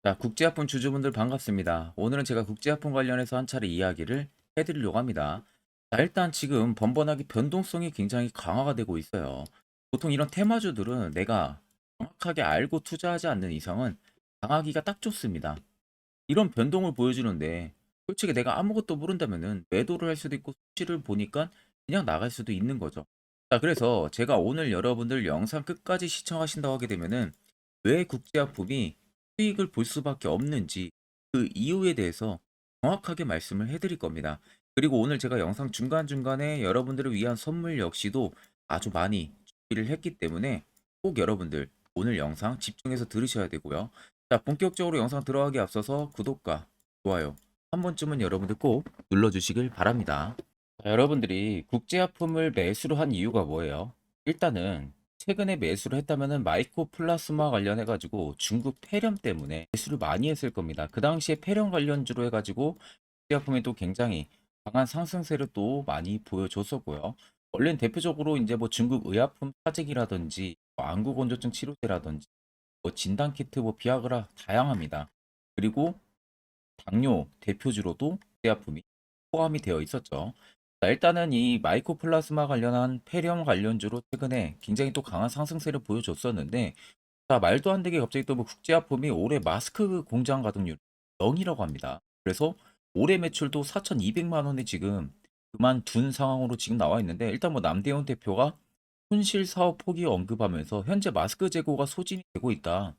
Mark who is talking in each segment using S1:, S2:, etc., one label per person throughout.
S1: 자, 국제화품 주주분들 반갑습니다. 오늘은 제가 국제화품 관련해서 한 차례 이야기를 해드리려고 합니다. 자, 일단 지금 번번하게 변동성이 굉장히 강화가 되고 있어요. 보통 이런 테마주들은 내가 정확하게 알고 투자하지 않는 이상은 당하기가 딱 좋습니다. 이런 변동을 보여주는데 솔직히 내가 아무것도 모른다면은 매도를 할 수도 있고 수치를 보니까 그냥 나갈 수도 있는 거죠. 자, 그래서 제가 오늘 여러분들 영상 끝까지 시청하신다고 하게 되면은 왜 국제화품이 수익을 볼 수밖에 없는지 그 이유에 대해서 정확하게 말씀을 해드릴 겁니다. 그리고 오늘 제가 영상 중간중간에 여러분들을 위한 선물 역시도 아주 많이 준비를 했기 때문에 꼭 여러분들 오늘 영상 집중해서 들으셔야 되고요. 자, 본격적으로 영상 들어가기 앞서서 구독과 좋아요 한 번쯤은 여러분들 꼭 눌러주시길 바랍니다. 자, 여러분들이 국제화품을 매수를 한 이유가 뭐예요? 일단은 최근에 매수를 했다면은 마이코 플라스마 관련해가지고 중국 폐렴 때문에 매수를 많이 했을 겁니다. 그 당시에 폐렴 관련주로 해가지고 국제화품이 또 굉장히 강한 상승세를 또 많이 보여줬었고요. 원래는 대표적으로 이제 뭐 중국 의약품 사직이라든지 뭐 안구건조증 치료제라든지 뭐 진단키트, 뭐 비아그라 다양합니다. 그리고 당뇨 대표주로도 제약품이 포함이 되어 있었죠. 자, 일단은 이 마이코플라스마 관련한 폐렴 관련주로 최근에 굉장히 또 강한 상승세를 보여줬었는데, 자, 말도 안 되게 갑자기 또 뭐 국제화품이 올해 마스크 공장 가동률 0이라고 합니다. 그래서 올해 매출도 4,200만 원에 지금 그만둔 상황으로 지금 나와 있는데, 일단 뭐 남대원 대표가 손실 사업 포기 언급하면서 현재 마스크 재고가 소진이 되고 있다.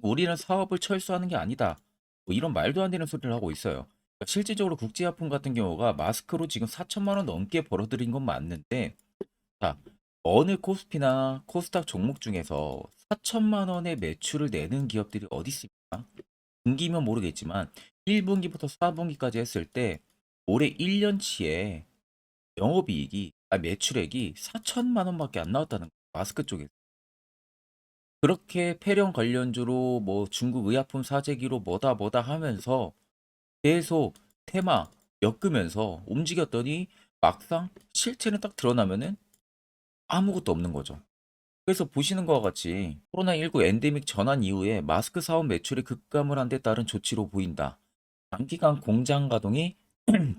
S1: 우리는 사업을 철수하는 게 아니다. 뭐 이런 말도 안 되는 소리를 하고 있어요. 그러니까 실질적으로 국제화품 같은 경우가 마스크로 지금 4천만 원 넘게 벌어들인 건 맞는데, 자, 어느 코스피나 코스닥 종목 중에서 4천만 원의 매출을 내는 기업들이 어디 있습니까? 분기면 모르겠지만 1분기부터 4분기까지 했을 때 올해 1년치에 영업이익이 매출액이 4천만 원밖에 안 나왔다는 거예요. 마스크 쪽에. 그렇게 폐렴 관련주로 뭐 중국 의약품 사재기로 뭐다 뭐다 하면서 계속 테마 엮으면서 움직였더니 막상 실체는 딱 드러나면은 아무것도 없는 거죠. 그래서 보시는 것과 같이 코로나19 엔데믹 전환 이후에 마스크 사업 매출이 급감을 한 데 따른 조치로 보인다. 단기간 공장 가동이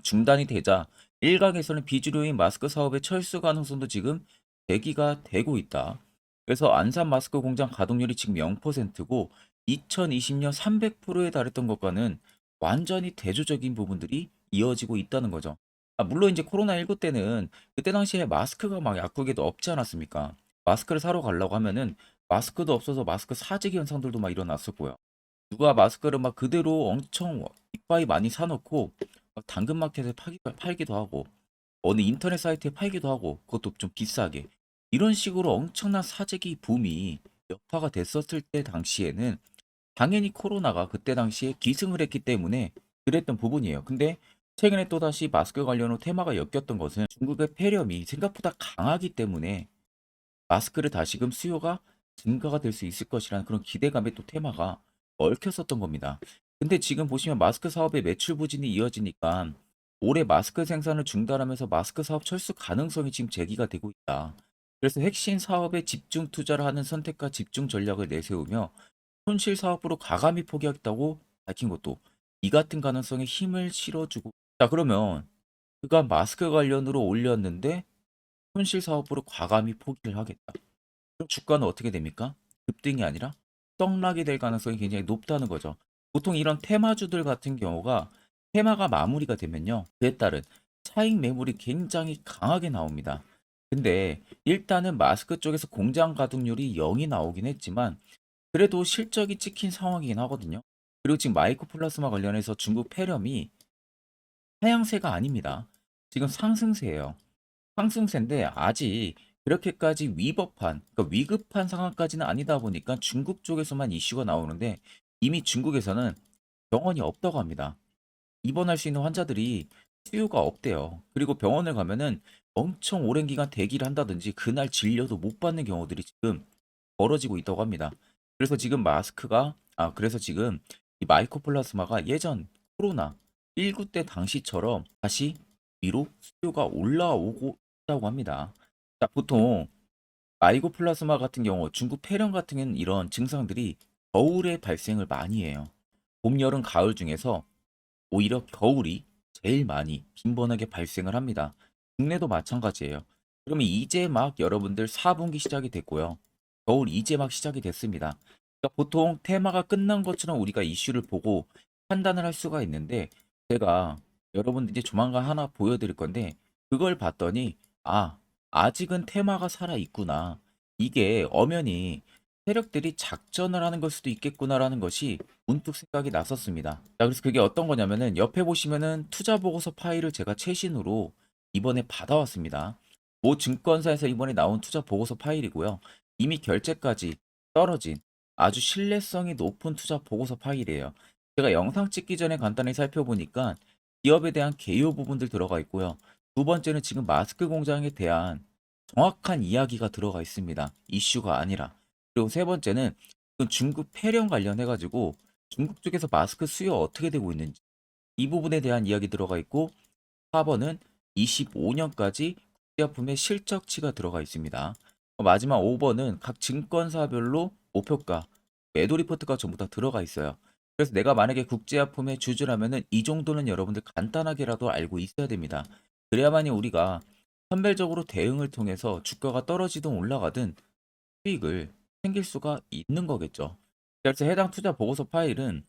S1: 중단이 되자 일각에서는 비주류인 마스크 사업의 철수 가능성도 지금 대기가 되고 있다. 그래서 안산 마스크 공장 가동률이 지금 0%고 2020년 300%에 달했던 것과는 완전히 대조적인 부분들이 이어지고 있다는 거죠. 물론 이제 코로나19 때는 그때 당시에 마스크가 막 약국에도 없지 않았습니까? 마스크를 사러 가려고 하면은 마스크도 없어서 마스크 사재기 현상들도 막 일어났었고요. 누가 마스크를 막 그대로 엄청 이빠이 많이 사놓고 막 당근마켓에 팔기도 하고 어느 인터넷 사이트에 팔기도 하고 그것도 좀 비싸게 이런 식으로 엄청난 사재기 붐이 여파가 됐었을 때 당시에는 당연히 코로나가 그때 당시에 기승을 했기 때문에 그랬던 부분이에요. 근데 최근에 또다시 마스크 관련으로 테마가 엮였던 것은 중국의 폐렴이 생각보다 강하기 때문에 마스크를 다시금 수요가 증가가 될 수 있을 것이라는 그런 기대감의 또 테마가 얽혔었던 겁니다. 근데 지금 보시면 마스크 사업의 매출 부진이 이어지니까 올해 마스크 생산을 중단하면서 마스크 사업 철수 가능성이 지금 제기가 되고 있다. 그래서 핵심 사업에 집중 투자를 하는 선택과 집중 전략을 내세우며 손실 사업으로 과감히 포기하겠다고 밝힌 것도 이 같은 가능성에 힘을 실어주고. 자, 그러면 그가 마스크 관련으로 올렸는데 손실 사업으로 과감히 포기를 하겠다. 그럼 주가는 어떻게 됩니까? 급등이 아니라 떡락이 될 가능성이 굉장히 높다는 거죠. 보통 이런 테마주들 같은 경우가 테마가 마무리가 되면요. 그에 따른 차익 매물이 굉장히 강하게 나옵니다. 근데 일단은 마스크 쪽에서 공장 가동률이 0이 나오긴 했지만 그래도 실적이 찍힌 상황이긴 하거든요. 그리고 지금 마이코 플라스마 관련해서 중국 폐렴이 하향세가 아닙니다. 지금 상승세예요. 상승세인데 아직 그렇게까지 위법한, 그러니까 위급한 상황까지는 아니다 보니까 중국 쪽에서만 이슈가 나오는데 이미 중국에서는 병원이 없다고 합니다. 입원할 수 있는 환자들이 수요가 없대요. 그리고 병원을 가면은 엄청 오랜 기간 대기를 한다든지 그날 진료도 못 받는 경우들이 지금 벌어지고 있다고 합니다. 그래서 지금 그래서 지금 이 마이코플라스마가 예전 코로나 19 때 당시처럼 다시 위로 수요가 올라오고 있다고 합니다. 자, 보통 마이코플라스마 같은 경우 중국 폐렴 같은 경우는 이런 증상들이 겨울에 발생을 많이 해요. 봄, 여름, 가을 중에서 오히려 겨울이 제일 많이 빈번하게 발생을 합니다. 국내도 마찬가지예요. 그러면 이제 막 여러분들 4분기 시작이 됐고요. 겨울 이제 막 시작이 됐습니다. 그러니까 보통 테마가 끝난 것처럼 우리가 이슈를 보고 판단을 할 수가 있는데 제가 여러분들 이제 조만간 하나 보여드릴 건데 그걸 봤더니 아, 아직은 테마가 살아 있구나. 이게 엄연히 세력들이 작전을 하는 걸 수도 있겠구나라는 것이 문득 생각이 났었습니다. 자, 그래서 그게 어떤 거냐면은 옆에 보시면은 투자 보고서 파일을 제가 최신으로 이번에 받아왔습니다. 모 증권사에서 이번에 나온 투자 보고서 파일이고요. 이미 결제까지 떨어진 아주 신뢰성이 높은 투자 보고서 파일이에요. 제가 영상 찍기 전에 간단히 살펴보니까 기업에 대한 개요 부분들 들어가 있고요. 두 번째는 지금 마스크 공장에 대한 정확한 이야기가 들어가 있습니다. 이슈가 아니라. 그리고 세 번째는 중국 폐렴 관련해 가지고 중국 쪽에서 마스크 수요 어떻게 되고 있는지 이 부분에 대한 이야기 들어가 있고 4번은 25년까지 국제화품의 실적치가 들어가 있습니다. 마지막 5번은 각 증권사별로 목표가, 매도 리포트가 전부 다 들어가 있어요. 그래서 내가 만약에 국제화품의 주주라면은 이 정도는 여러분들 간단하게라도 알고 있어야 됩니다. 그래야만이 우리가 선별적으로 대응을 통해서 주가가 떨어지든 올라가든 수익을 챙길 수가 있는 거겠죠. 그래서 해당 투자 보고서 파일은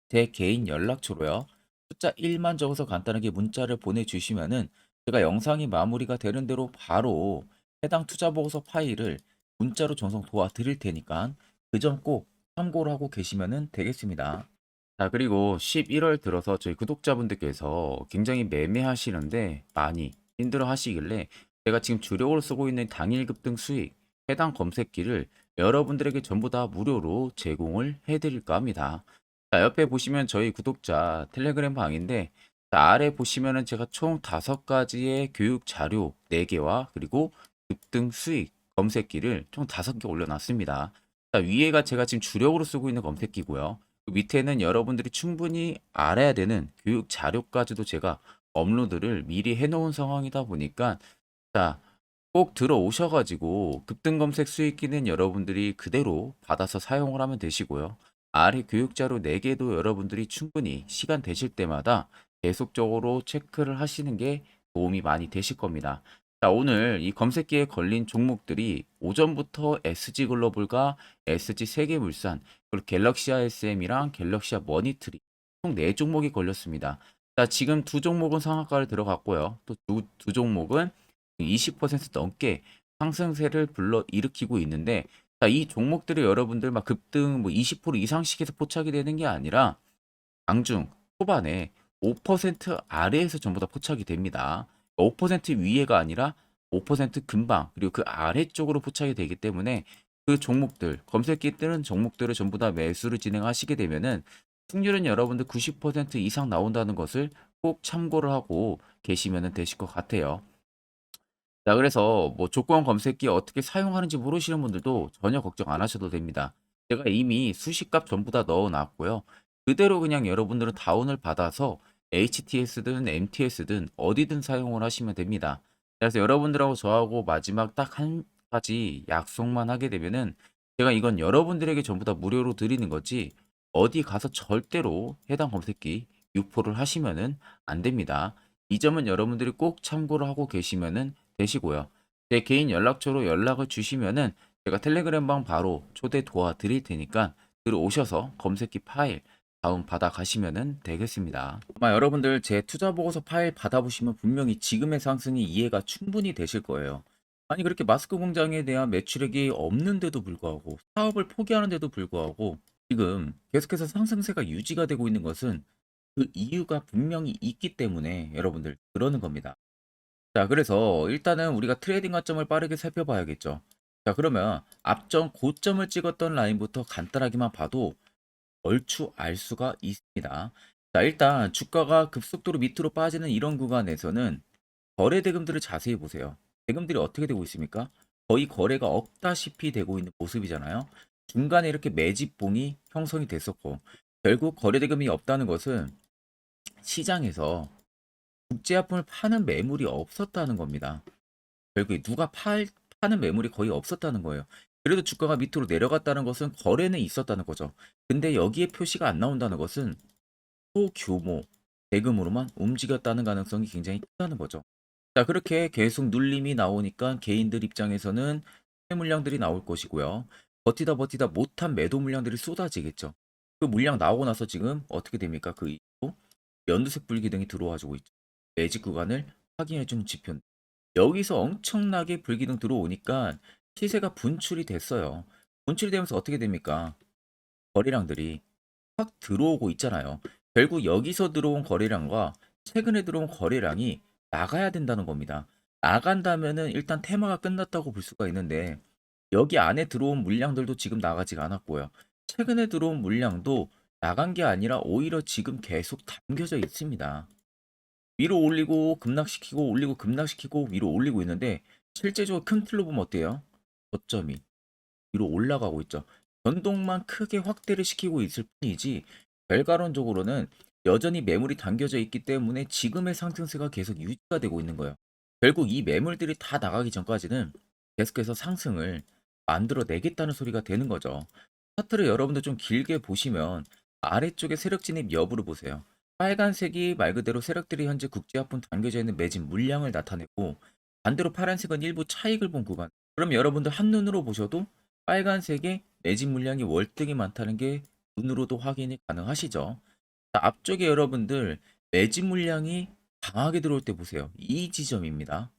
S1: 제 개인 연락처로요. 숫자 1만 적어서 간단하게 문자를 보내주시면은 제가 영상이 마무리가 되는 대로 바로 해당 투자 보고서 파일을 문자로 전송 도와드릴 테니까 그 점 꼭 참고를 하고 계시면은 되겠습니다. 자, 그리고 11월 들어서 저희 구독자분들께서 굉장히 매매하시는데 많이 힘들어 하시길래 제가 지금 주력으로 쓰고 있는 당일 급등 수익 해당 검색기를 여러분들에게 전부 다 무료로 제공을 해드릴까 합니다. 자, 옆에 보시면 저희 구독자 텔레그램 방인데 자, 아래 보시면은 제가 총 5가지의 교육 자료 4개와 그리고 급등 수익 검색기를 총 5개 올려놨습니다. 자, 위에가 제가 지금 주력으로 쓰고 있는 검색기고요. 그 밑에는 여러분들이 충분히 알아야 되는 교육 자료까지도 제가 업로드를 미리 해놓은 상황이다 보니까 자, 꼭 들어오셔가지고 급등 검색 수익기는 여러분들이 그대로 받아서 사용을 하면 되시고요. 아래 교육 자료 4개도 여러분들이 충분히 시간 되실 때마다 계속적으로 체크를 하시는 게 도움이 많이 되실 겁니다. 자, 오늘 이 검색기에 걸린 종목들이 오전부터 SG글로벌과 SG세계물산, 그리고 갤럭시아 SM이랑 갤럭시아 머니트리 총 4종목이 걸렸습니다. 자, 지금 두 종목은 상한가를 들어갔고요. 또 두 종목은 20% 넘게 상승세를 불러 일으키고 있는데 자, 이 종목들이 여러분들 막 급등 뭐 20% 이상씩에서 포착이 되는 게 아니라 장중 초반에 5% 아래에서 전부 다 포착이 됩니다. 5% 위에가 아니라 5% 근방 그리고 그 아래쪽으로 포착이 되기 때문에 그 종목들 검색기 뜨는 종목들을 전부 다 매수를 진행하시게 되면은 승률은 여러분들 90% 이상 나온다는 것을 꼭 참고를 하고 계시면 되실 것 같아요. 자, 그래서 뭐 조건 검색기 어떻게 사용하는지 모르시는 분들도 전혀 걱정 안 하셔도 됩니다. 제가 이미 수식값 전부 다 넣어 놨고요. 그대로 그냥 여러분들은 다운을 받아서 HTS든 MTS든 어디든 사용을 하시면 됩니다. 그래서 여러분들하고 저하고 마지막 딱 한 가지 약속만 하게 되면은 제가 이건 여러분들에게 전부 다 무료로 드리는 거지 어디 가서 절대로 해당 검색기 유포를 하시면은 안 됩니다. 이 점은 여러분들이 꼭 참고를 하고 계시면은 되시고요. 제 개인 연락처로 연락을 주시면은 제가 텔레그램 방 바로 초대 도와드릴 테니까 들어오셔서 검색기 파일 다운 받아 가시면 되겠습니다. 아마 여러분들 제 투자 보고서 파일 받아보시면 분명히 지금의 상승이 이해가 충분히 되실 거예요. 아니 그렇게 마스크 공장에 대한 매출액이 없는데도 불구하고 사업을 포기하는데도 불구하고 지금 계속해서 상승세가 유지가 되고 있는 것은 그 이유가 분명히 있기 때문에 여러분들 그러는 겁니다. 자, 그래서 일단은 우리가 트레이딩 관점을 빠르게 살펴봐야겠죠. 자, 그러면 앞전 고점을 찍었던 라인부터 간단하게만 봐도 얼추 알 수가 있습니다. 자, 일단 주가가 급속도로 밑으로 빠지는 이런 구간에서는 거래 대금들을 자세히 보세요. 대금들이 어떻게 되고 있습니까? 거의 거래가 없다시피 되고 있는 모습이잖아요. 중간에 이렇게 매집봉이 형성이 됐었고, 결국 거래 대금이 없다는 것은 시장에서 국제화품을 파는 매물이 없었다는 겁니다. 결국에 누가 파는 매물이 거의 없었다는 거예요. 그래도 주가가 밑으로 내려갔다는 것은 거래는 있었다는 거죠. 근데 여기에 표시가 안 나온다는 것은 소규모 대금으로만 움직였다는 가능성이 굉장히 크다는 거죠. 자, 그렇게 계속 눌림이 나오니까 개인들 입장에서는 매 물량들이 나올 것이고요. 버티다 버티다 못한 매도 물량들이 쏟아지겠죠. 그 물량 나오고 나서 지금 어떻게 됩니까? 그 이후로 연두색 불기둥이 들어와주고 있죠. 매직 구간을 확인해주는 지표. 여기서 엄청나게 불기둥 들어오니까 시세가 분출이 됐어요. 분출이 되면서 어떻게 됩니까? 거래량들이 확 들어오고 있잖아요. 결국 여기서 들어온 거래량과 최근에 들어온 거래량이 나가야 된다는 겁니다. 나간다면은 일단 테마가 끝났다고 볼 수가 있는데 여기 안에 들어온 물량들도 지금 나가지가 않았고요. 최근에 들어온 물량도 나간 게 아니라 오히려 지금 계속 담겨져 있습니다. 위로 올리고 급락시키고 올리고 급락시키고 위로 올리고 있는데 실제적으로 큰 틀로 보면 어때요? 저점이 위로 올라가고 있죠. 변동만 크게 확대를 시키고 있을 뿐이지 결과론적으로는 여전히 매물이 담겨져 있기 때문에 지금의 상승세가 계속 유지가 되고 있는 거예요. 결국 이 매물들이 다 나가기 전까지는 계속해서 상승을 만들어내겠다는 소리가 되는 거죠. 차트를 여러분들 좀 길게 보시면 아래쪽에 세력 진입 여부를 보세요. 빨간색이 말 그대로 세력들이 현재 국제화품 담겨져 있는 매집 물량을 나타내고 반대로 파란색은 일부 차익을 본 구간. 그럼 여러분들 한눈으로 보셔도 빨간색의 매집 물량이 월등히 많다는 게 눈으로도 확인이 가능하시죠. 자, 앞쪽에 여러분들 매집 물량이 강하게 들어올 때 보세요. 이 지점입니다.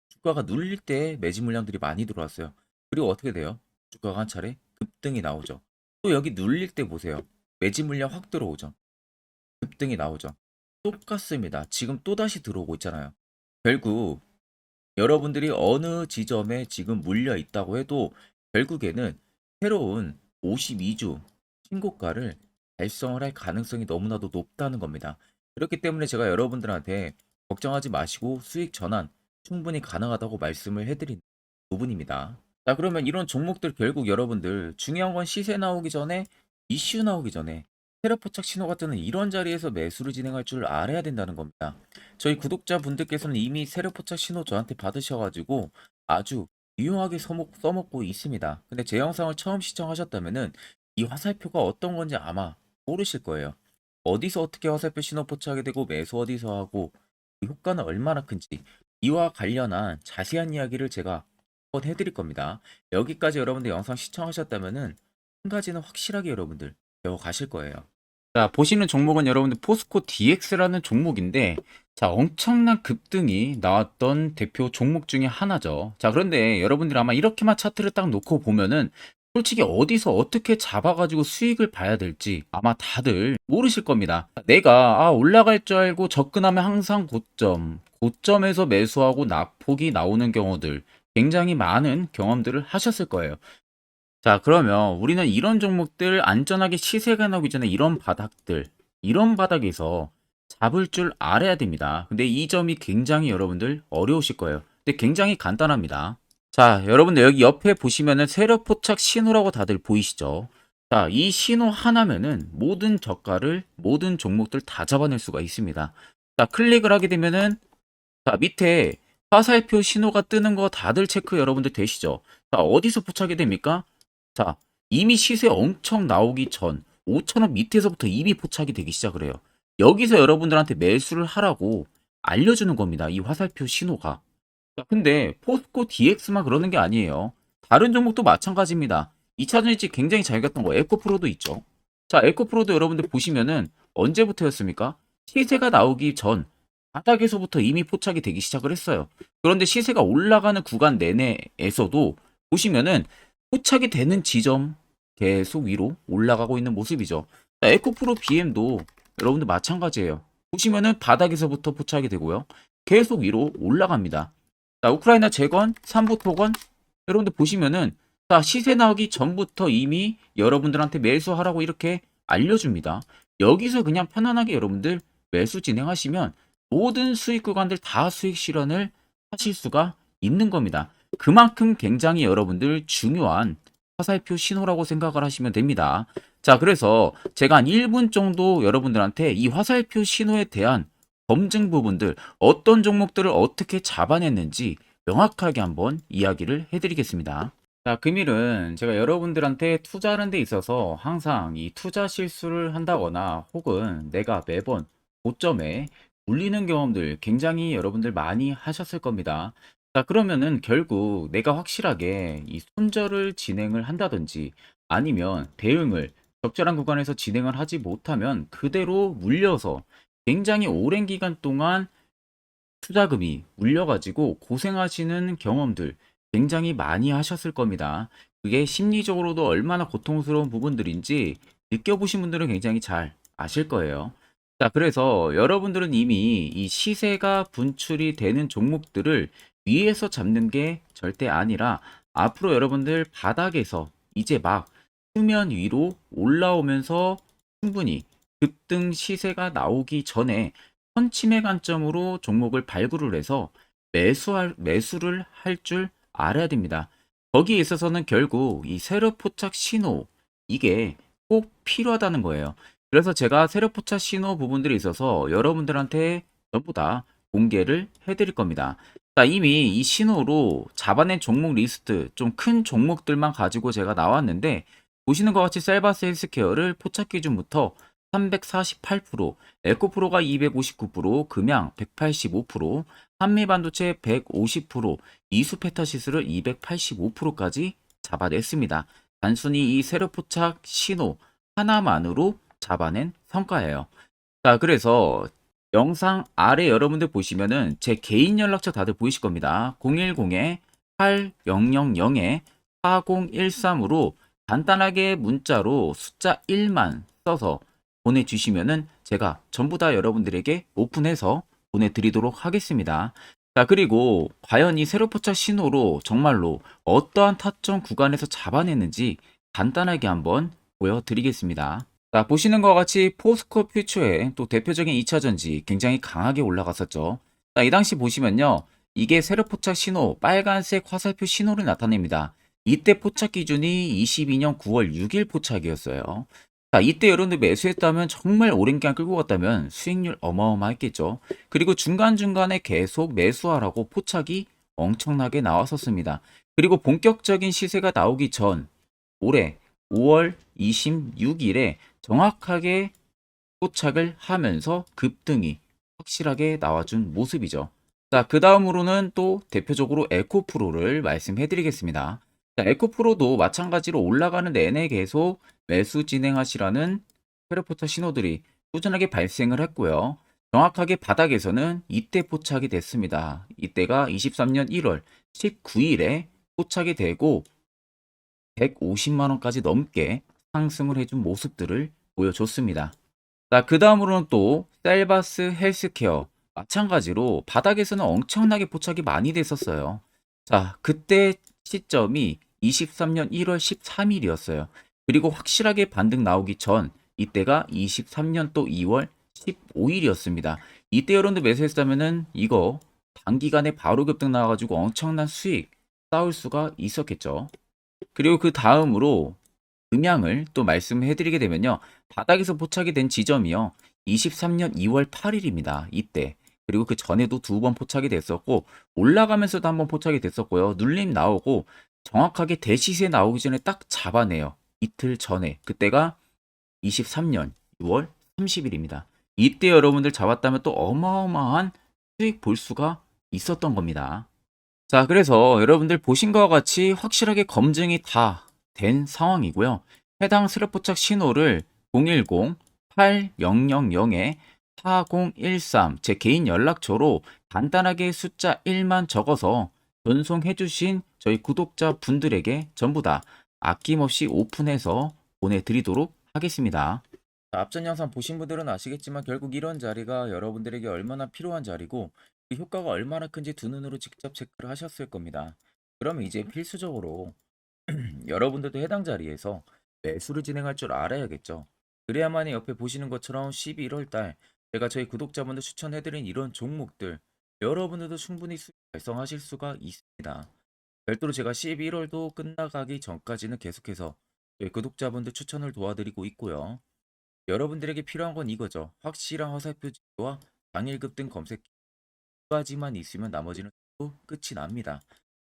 S1: 주가가 눌릴 때 매집 물량들이 많이 들어왔어요. 그리고 어떻게 돼요? 주가가 한 차례 급등이 나오죠. 또 여기 눌릴 때 보세요. 매집 물량 확 들어오죠. 급등이 나오죠. 똑같습니다. 지금 또다시 들어오고 있잖아요. 결국 여러분들이 어느 지점에 지금 물려 있다고 해도 결국에는 새로운 52주 신고가를 달성을 할 가능성이 너무나도 높다는 겁니다. 그렇기 때문에 제가 여러분들한테 걱정하지 마시고 수익 전환 충분히 가능하다고 말씀을 해드린 부분입니다. 자, 그러면 이런 종목들 결국 여러분들 중요한 건 시세 나오기 전에 이슈 나오기 전에 세력 포착 신호가 뜨는 이런 자리에서 매수를 진행할 줄 알아야 된다는 겁니다. 저희 구독자분들께서는 이미 세력 포착 신호 저한테 받으셔가지고 아주 유용하게 써먹고 있습니다. 근데 제 영상을 처음 시청하셨다면은 이 화살표가 어떤 건지 아마 모르실 거예요. 어디서 어떻게 화살표 신호 포착하게 되고 매수 어디서 하고 그 효과는 얼마나 큰지 이와 관련한 자세한 이야기를 제가 한번 해드릴 겁니다. 여기까지 여러분들 영상 시청하셨다면은 한 가지는 확실하게 여러분들 배워 가실 거예요. 자, 보시는 종목은 여러분들 포스코 DX라는 종목인데, 자, 엄청난 급등이 나왔던 대표 종목 중에 하나죠. 자, 그런데 여러분들이 아마 이렇게만 차트를 딱 놓고 보면은 솔직히 어디서 어떻게 잡아가지고 수익을 봐야 될지 아마 다들 모르실 겁니다. 내가 올라갈 줄 알고 접근하면 항상 고점에서 매수하고 낙폭이 나오는 경우들 굉장히 많은 경험들을 하셨을 거예요. 자, 그러면 우리는 이런 종목들 안전하게 시세가 나오기 전에 이런 바닥에서 잡을 줄 알아야 됩니다. 근데 이 점이 굉장히 여러분들 어려우실 거예요. 근데 굉장히 간단합니다. 자, 여러분들 여기 옆에 보시면은 세력 포착 신호라고 다들 보이시죠? 자, 이 신호 하나면은 모든 저가를, 모든 종목들 다 잡아낼 수가 있습니다. 자, 클릭을 하게 되면은 자, 밑에 화살표 신호가 뜨는 거 다들 체크 여러분들 되시죠? 자, 어디서 포착이 됩니까? 자, 이미 시세 엄청 나오기 전 5,000원 밑에서부터 이미 포착이 되기 시작을 해요. 여기서 여러분들한테 매수를 하라고 알려주는 겁니다. 이 화살표 신호가. 자, 근데 포스코 DX만 그러는 게 아니에요. 다른 종목도 마찬가지입니다. 2차 전지 굉장히 잘 갔던 거 에코프로도 있죠. 자, 에코프로도 여러분들 보시면은 언제부터였습니까? 시세가 나오기 전 바닥에서부터 이미 포착이 되기 시작을 했어요. 그런데 시세가 올라가는 구간 내내에서도 보시면은 포착이 되는 지점 계속 위로 올라가고 있는 모습이죠. 자, 에코프로 BM도 여러분들 마찬가지예요. 보시면은 바닥에서부터 포착이 되고요. 계속 위로 올라갑니다. 자, 우크라이나 재건, 삼부 토건 여러분들 보시면은 자, 시세 나오기 전부터 이미 여러분들한테 매수하라고 이렇게 알려줍니다. 여기서 그냥 편안하게 여러분들 매수 진행하시면 모든 수익 구간들 다 수익 실현을 하실 수가 있는 겁니다. 그만큼 굉장히 여러분들 중요한 화살표 신호라고 생각을 하시면 됩니다. 자, 그래서 제가 한 1분 정도 여러분들한테 이 화살표 신호에 대한 검증 부분들, 어떤 종목들을 어떻게 잡아냈는지 명확하게 한번 이야기를 해드리겠습니다. 자, 금일은 제가 여러분들한테 투자하는 데 있어서 항상 이 투자 실수를 한다거나 혹은 내가 매번 고점에 물리는 경험들 굉장히 여러분들 많이 하셨을 겁니다. 자, 그러면은 결국 내가 확실하게 이 손절을 진행을 한다든지 아니면 대응을 적절한 구간에서 진행을 하지 못하면 그대로 물려서 굉장히 오랜 기간 동안 투자금이 물려가지고 고생하시는 경험들 굉장히 많이 하셨을 겁니다. 그게 심리적으로도 얼마나 고통스러운 부분들인지 느껴보신 분들은 굉장히 잘 아실 거예요. 자, 그래서 여러분들은 이미 이 시세가 분출이 되는 종목들을 위에서 잡는 게 절대 아니라 앞으로 여러분들 바닥에서 이제 막 수면 위로 올라오면서 충분히 급등 시세가 나오기 전에 선침의 관점으로 종목을 발굴을 해서 매수를 할 줄 알아야 됩니다. 거기에 있어서는 결국 이 세력 포착 신호 이게 꼭 필요하다는 거예요. 그래서 제가 세력 포착 신호 부분들이 있어서 여러분들한테 전부 다 공개를 해드릴 겁니다. 자, 이미 이 신호로 잡아낸 종목 리스트 좀 큰 종목들만 가지고 제가 나왔는데 보시는 것 같이 셀바스 헬스케어를 포착 기준부터 348%, 에코프로가 259%, 금양 185%, 한미반도체 150%, 이수페타시스를 285%까지 잡아냈습니다. 단순히 이 세력포착 신호 하나만으로 잡아낸 성과예요. 자, 그래서 영상 아래 여러분들 보시면은 제 개인 연락처 다들 보이실 겁니다. 010-8013-4013으로 간단하게 문자로 숫자 1만 써서 보내주시면은 제가 전부 다 여러분들에게 오픈해서 보내드리도록 하겠습니다. 자, 그리고 과연 이 세로포착 신호로 정말로 어떠한 타점 구간에서 잡아냈는지 간단하게 한번 보여드리겠습니다. 자, 보시는 것과 같이 포스코 퓨처의 또 대표적인 2차 전지 굉장히 강하게 올라갔었죠. 자, 이 당시 보시면요. 이게 세력 포착 신호, 빨간색 화살표 신호를 나타냅니다. 이때 포착 기준이 22년 9월 6일 포착이었어요. 자, 이때 여러분들 매수했다면 정말 오랜 기간 끌고 갔다면 수익률 어마어마했겠죠. 그리고 중간중간에 계속 매수하라고 포착이 엄청나게 나왔었습니다. 그리고 본격적인 시세가 나오기 전 올해 5월 26일에 정확하게 포착을 하면서 급등이 확실하게 나와준 모습이죠. 자, 그 다음으로는 또 대표적으로 에코프로를 말씀해 드리겠습니다. 자, 에코프로도 마찬가지로 올라가는 내내 계속 매수 진행하시라는 페르포터 신호들이 꾸준하게 발생을 했고요. 정확하게 바닥에서는 이때 포착이 됐습니다. 이때가 23년 1월 19일에 포착이 되고 150만 원까지 넘게 상승을 해준 모습들을 보여줬습니다. 자, 그 다음으로는 또 셀바스 헬스케어 마찬가지로 바닥에서는 엄청나게 포착이 많이 됐었어요. 자, 그때 시점이 23년 1월 13일이었어요. 그리고 확실하게 반등 나오기 전 이때가 23년 또 2월 15일이었습니다. 이때 여러분들 매수했다면은 이거 단기간에 바로 급등 나와가지고 엄청난 수익 쌓을 수가 있었겠죠. 그리고 그 다음으로 음향을 또 말씀해 드리게 되면요. 바닥에서 포착이 된 지점이요. 23년 2월 8일입니다. 이때. 그리고 그 전에도 두 번 포착이 됐었고 올라가면서도 한번 포착이 됐었고요. 눌림 나오고 정확하게 대시세 나오기 전에 딱 잡아내요. 이틀 전에. 그때가 23년 6월 30일입니다. 이때 여러분들 잡았다면 또 어마어마한 수익 볼 수가 있었던 겁니다. 자, 그래서 여러분들 보신 것과 같이 확실하게 검증이 다 된 상황이고요. 해당 슬래포착 신호를 010-8000-4013 제 개인 연락처로 간단하게 숫자 1만 적어서 전송해 주신 저희 구독자 분들에게 전부 다 아낌없이 오픈해서 보내드리도록 하겠습니다. 자, 앞전 영상 보신 분들은 아시겠지만 결국 이런 자리가 여러분들에게 얼마나 필요한 자리고 그 효과가 얼마나 큰지 두 눈으로 직접 체크를 하셨을 겁니다. 그러면 이제 필수적으로 여러분들도 해당 자리에서 매수를 진행할 줄 알아야겠죠. 그래야만이 옆에 보시는 것처럼 11월 달 제가 저희 구독자분들 추천해드린 이런 종목들 여러분들도 충분히 수익 달성하실 수가 있습니다. 별도로 제가 11월도 끝나가기 전까지는 계속해서 저희 구독자분들 추천을 도와드리고 있고요. 여러분들에게 필요한 건 이거죠. 확실한 화살표 지표와 당일 급등 검색 두 가지만 있으면 나머지는 또 끝이 납니다.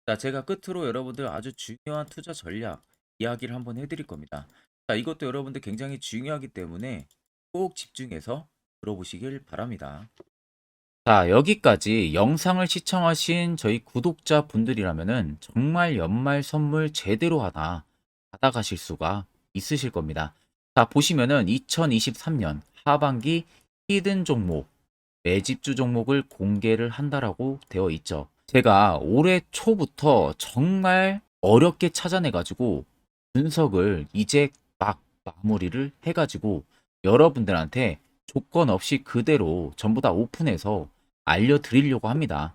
S1: 자, 제가 끝으로 여러분들 아주 중요한 투자 전략 이야기를 한번 해드릴 겁니다. 자, 이것도 여러분들 굉장히 중요하기 때문에 꼭 집중해서 들어보시길 바랍니다. 자, 여기까지 영상을 시청하신 저희 구독자 분들이라면은 정말 연말 선물 제대로 하나 받아가실 수가 있으실 겁니다. 자, 보시면은 2023년 하반기 히든 종목, 매집주 종목을 공개를 한다라고 되어 있죠. 제가 올해 초부터 정말 어렵게 찾아내가지고 분석을 이제 막 마무리를 해가지고 여러분들한테 조건 없이 그대로 전부 다 오픈해서 알려드리려고 합니다.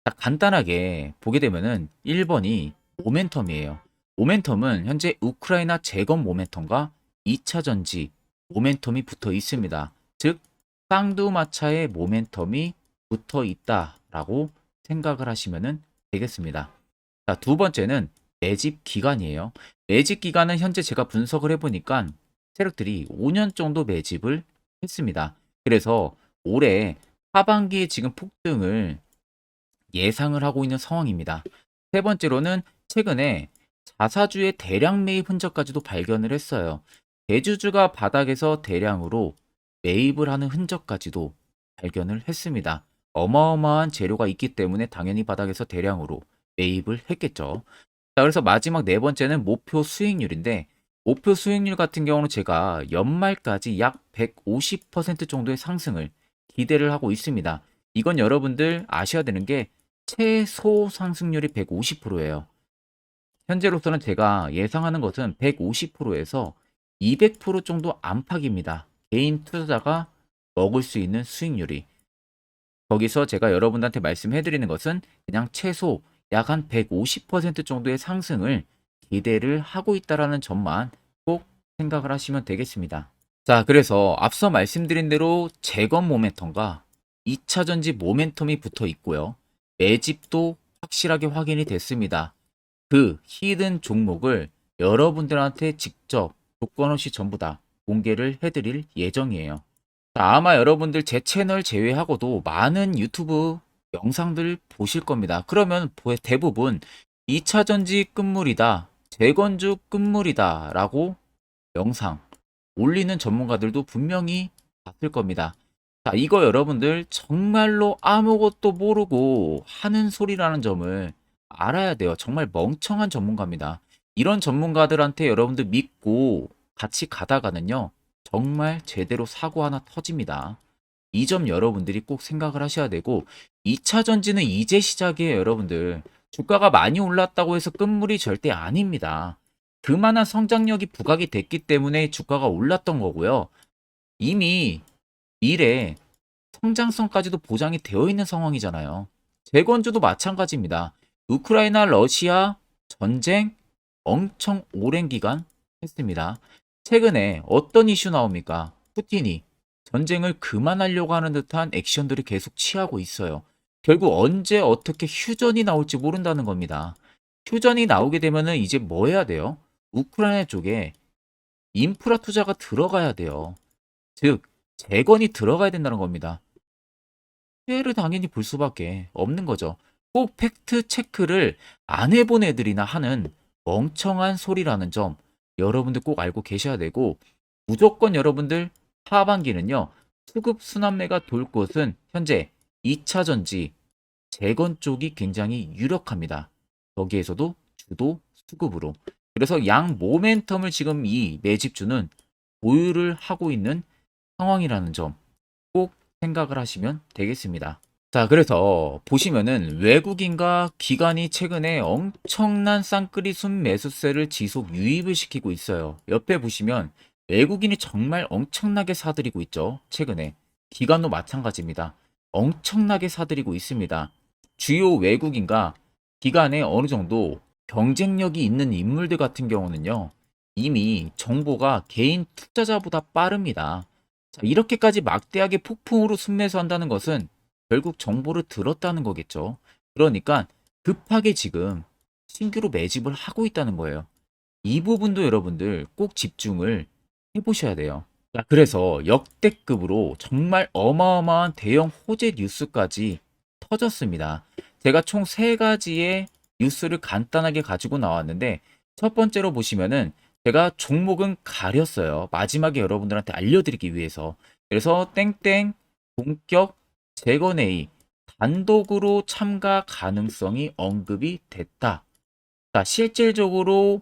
S1: 자, 간단하게 보게 되면은 1번이 모멘텀이에요. 모멘텀은 현재 우크라이나 재건 모멘텀과 2차 전지 모멘텀이 붙어 있습니다. 즉, 쌍두마차의 모멘텀이 붙어 있다라고 생각을 하시면 되겠습니다. 자, 두 번째는 매집 기간이에요. 매집 기간은 현재 제가 분석을 해보니까 세력들이 5년 정도 매집을 했습니다. 그래서 올해 하반기에 지금 폭등을 예상을 하고 있는 상황입니다. 세 번째로는 최근에 자사주의 대량 매입 흔적까지도 발견을 했어요. 대주주가 바닥에서 대량으로 매입을 하는 흔적까지도 발견을 했습니다. 어마어마한 재료가 있기 때문에 당연히 바닥에서 대량으로 매입을 했겠죠. 자, 그래서 마지막 네 번째는 목표 수익률인데, 목표 수익률 같은 경우는 제가 연말까지 약 150% 정도의 상승을 기대를 하고 있습니다. 이건 여러분들 아셔야 되는 게 최소 상승률이 150%예요. 현재로서는 제가 예상하는 것은 150%에서 200% 정도 안팎입니다. 개인 투자자가 먹을 수 있는 수익률이. 거기서 제가 여러분들한테 말씀해 드리는 것은 그냥 최소 약 한 150% 정도의 상승을 기대를 하고 있다라는 점만 꼭 생각을 하시면 되겠습니다. 자, 그래서 앞서 말씀드린 대로 재건 모멘텀과 2차 전지 모멘텀이 붙어 있고요. 매집도 확실하게 확인이 됐습니다. 그 히든 종목을 여러분들한테 직접 조건 없이 전부 다 공개를 해드릴 예정이에요. 자, 아마 여러분들 제 채널 제외하고도 많은 유튜브 영상들 보실 겁니다. 그러면 대부분 2차 전지 끝물이다, 재건주 끝물이다 라고 영상 올리는 전문가들도 분명히 봤을 겁니다. 자, 이거 여러분들 정말로 아무것도 모르고 하는 소리라는 점을 알아야 돼요. 정말 멍청한 전문가입니다. 이런 전문가들한테 여러분들 믿고 같이 가다가는요, 정말 제대로 사고 하나 터집니다. 이 점 여러분들이 꼭 생각을 하셔야 되고, 2차 전지는 이제 시작이에요, 여러분들. 주가가 많이 올랐다고 해서 끝물이 절대 아닙니다. 그만한 성장력이 부각이 됐기 때문에 주가가 올랐던 거고요. 이미 미래 성장성까지도 보장이 되어 있는 상황이잖아요. 재건주도 마찬가지입니다. 우크라이나 러시아 전쟁 엄청 오랜 기간 했습니다. 최근에 어떤 이슈 나옵니까? 푸틴이 전쟁을 그만하려고 하는 듯한 액션들을 계속 취하고 있어요. 결국 언제 어떻게 휴전이 나올지 모른다는 겁니다. 휴전이 나오게 되면은 이제 뭐 해야 돼요? 우크라이나 쪽에 인프라 투자가 들어가야 돼요. 즉, 재건이 들어가야 된다는 겁니다. 피해를 당연히 볼 수밖에 없는 거죠. 꼭 팩트 체크를 안 해본 애들이나 하는 멍청한 소리라는 점 여러분들 꼭 알고 계셔야 되고, 무조건 여러분들 하반기는요, 수급 순환매가 돌 곳은 현재 2차 전지 재건 쪽이 굉장히 유력합니다. 거기에서도 주도 수급으로. 그래서 양 모멘텀을 지금 이 매집주는 보유를 하고 있는 상황이라는 점 꼭 생각을 하시면 되겠습니다. 자, 그래서 보시면은 외국인과 기관이 최근에 엄청난 쌍끌이 순 매수세를 지속 유입을 시키고 있어요. 옆에 보시면 외국인이 정말 엄청나게 사들이고 있죠. 최근에. 기관도 마찬가지입니다. 엄청나게 사들이고 있습니다. 주요 외국인과 기관에 어느 정도 경쟁력이 있는 인물들 같은 경우는요, 이미 정보가 개인 투자자보다 빠릅니다. 자, 이렇게까지 막대하게 폭풍으로 순매수한다는 것은 결국 정보를 들었다는 거겠죠. 그러니까 급하게 지금 신규로 매집을 하고 있다는 거예요. 이 부분도 여러분들 꼭 집중을 해보셔야 돼요. 자, 그래서 역대급으로 정말 어마어마한 대형 호재 뉴스까지 터졌습니다. 제가 총 세 가지의 뉴스를 간단하게 가지고 나왔는데 첫 번째로 보시면은 제가 종목은 가렸어요. 마지막에 여러분들한테 알려드리기 위해서. 그래서 땡땡 본격 재건회의 단독으로 참가 가능성이 언급이 됐다. 자, 실질적으로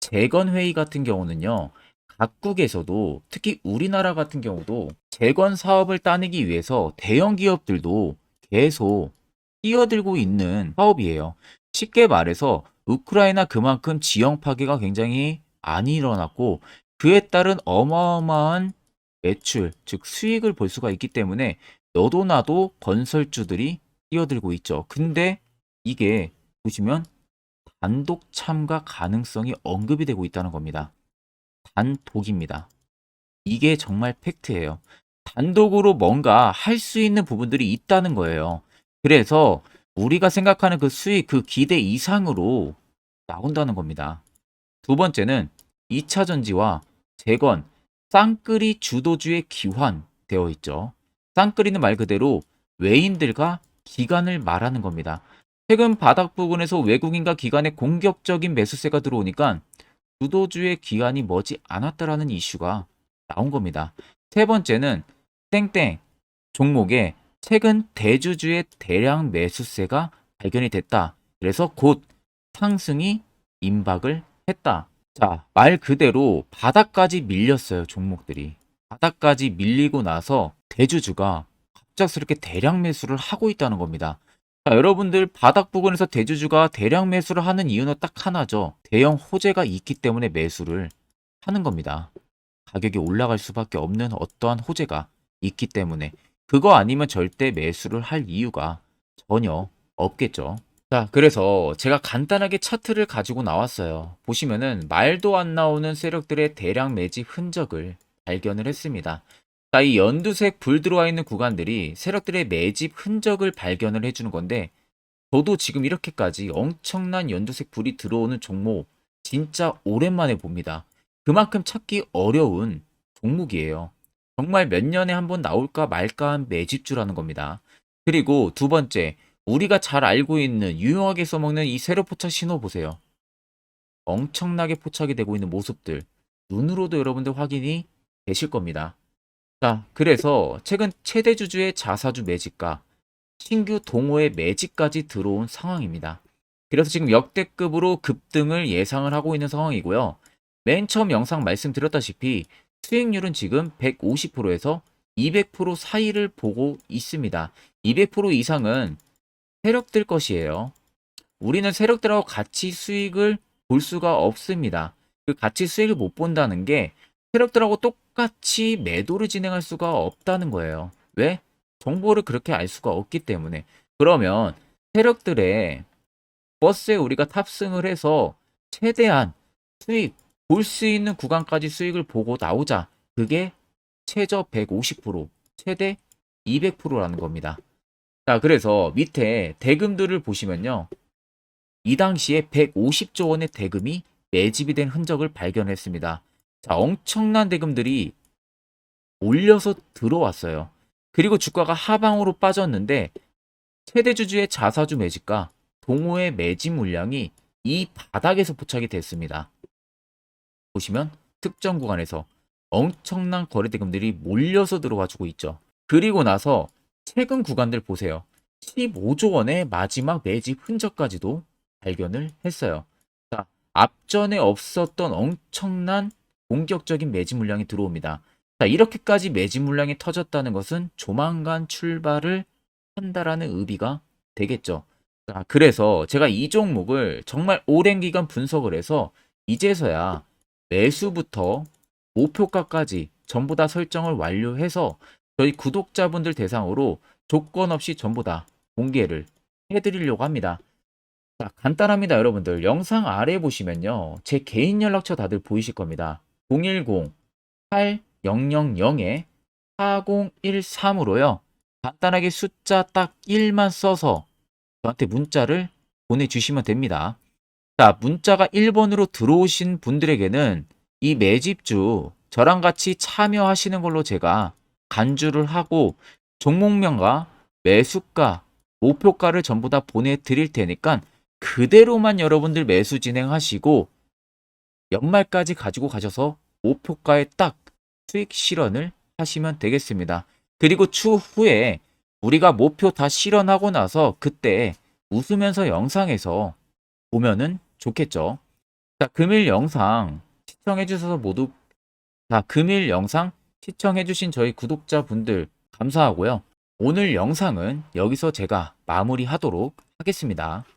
S1: 재건회의 같은 경우는요. 각국에서도 특히 우리나라 같은 경우도 재건 사업을 따내기 위해서 대형 기업들도 계속 뛰어들고 있는 사업이에요. 쉽게 말해서 우크라이나 그만큼 지형 파괴가 굉장히 많이 일어났고 그에 따른 어마어마한 매출, 즉 수익을 볼 수가 있기 때문에 너도 나도 건설주들이 뛰어들고 있죠. 근데 이게 보시면 단독 참가 가능성이 언급이 되고 있다는 겁니다. 단독입니다. 이게 정말 팩트예요. 단독으로 뭔가 할 수 있는 부분들이 있다는 거예요. 그래서 우리가 생각하는 그 수익, 그 기대 이상으로 나온다는 겁니다. 두 번째는 2차 전지와 재건, 쌍끌이 주도주의 기환되어 있죠. 쌍끌이는 말 그대로 외인들과 기관을 말하는 겁니다. 최근 바닥 부근에서 외국인과 기관의 공격적인 매수세가 들어오니까 주도주의 기관이 머지 않았다라는 이슈가 나온 겁니다. 세 번째는 땡땡 종목에 최근 대주주의 대량 매수세가 발견이 됐다. 그래서 곧 상승이 임박을 했다. 자, 말 그대로 바닥까지 밀렸어요, 종목들이. 바닥까지 밀리고 나서 대주주가 갑작스럽게 대량 매수를 하고 있다는 겁니다. 자, 여러분들 바닥 부근에서 대주주가 대량 매수를 하는 이유는 딱 하나죠. 대형 호재가 있기 때문에 매수를 하는 겁니다. 가격이 올라갈 수밖에 없는 어떠한 호재가 있기 때문에 그거 아니면 절대 매수를 할 이유가 전혀 없겠죠. 자, 그래서 제가 간단하게 차트를 가지고 나왔어요. 보시면은 말도 안 나오는 세력들의 대량 매집 흔적을 발견을 했습니다. 자, 이 연두색 불 들어와 있는 구간들이 세력들의 매집 흔적을 발견을 해주는 건데 저도 지금 이렇게까지 엄청난 연두색 불이 들어오는 종목 진짜 오랜만에 봅니다. 그만큼 찾기 어려운 종목이에요. 정말 몇 년에 한 번 나올까 말까 한 매집주라는 겁니다. 그리고 두 번째, 우리가 잘 알고 있는 유용하게 써먹는 이 세로 포착 신호 보세요. 엄청나게 포착이 되고 있는 모습들 눈으로도 여러분들 확인이 되실 겁니다. 자, 그래서 최근 최대 주주의 자사주 매집과 신규 동호회 매집까지 들어온 상황입니다. 그래서 지금 역대급으로 급등을 예상을 하고 있는 상황이고요. 맨 처음 영상 말씀드렸다시피 수익률은 지금 150%에서 200% 사이를 보고 있습니다. 200% 이상은 세력들 것이에요. 우리는 세력들하고 같이 수익을 볼 수가 없습니다. 그 같이 수익을 못 본다는 게 세력들하고 똑같이 매도를 진행할 수가 없다는 거예요. 왜? 정보를 그렇게 알 수가 없기 때문에. 그러면 세력들의 버스에 우리가 탑승을 해서 최대한 수익 볼 수 있는 구간까지 수익을 보고 나오자. 그게 최저 150%, 최대 200%라는 겁니다. 자, 그래서 밑에 대금들을 보시면요. 이 당시에 150조 원의 대금이 매집이 된 흔적을 발견했습니다. 자, 엄청난 대금들이 올려서 들어왔어요. 그리고 주가가 하방으로 빠졌는데 최대 주주의 자사주 매집과 동호회 매집 물량이 이 바닥에서 포착이 됐습니다. 보시면 특정 구간에서 엄청난 거래 대금들이 몰려서 들어와 주고 있죠. 그리고 나서 최근 구간들 보세요. 15조 원의 마지막 매집 흔적까지도 발견을 했어요. 자, 앞전에 없었던 엄청난 공격적인 매집 물량이 들어옵니다. 자, 이렇게까지 매집 물량이 터졌다는 것은 조만간 출발을 한다라는 의미가 되겠죠. 자, 그래서 제가 이 종목을 정말 오랜 기간 분석을 해서 이제서야 매수부터 목표가까지 전부 다 설정을 완료해서 저희 구독자분들 대상으로 조건 없이 전부 다 공개를 해드리려고 합니다. 자, 간단합니다, 여러분들. 영상 아래 보시면요. 제 개인 연락처 다들 보이실 겁니다. 010-8013-4013으로요. 간단하게 숫자 딱 1만 써서 저한테 문자를 보내주시면 됩니다. 자, 문자가 1번으로 들어오신 분들에게는 이 매집주 저랑 같이 참여하시는 걸로 제가 간주를 하고 종목명과 매수가, 목표가를 전부 다 보내드릴 테니까 그대로만 여러분들 매수 진행하시고 연말까지 가지고 가셔서 목표가에 딱 수익 실현을 하시면 되겠습니다. 그리고 추후에 우리가 목표 다 실현하고 나서 그때 웃으면서 영상에서 보면은 좋겠죠. 자, 금일 영상 시청해 주셔서 모두 금일 영상 시청해 주신 저희 구독자분들 감사하고요. 오늘 영상은 여기서 제가 마무리하도록 하겠습니다.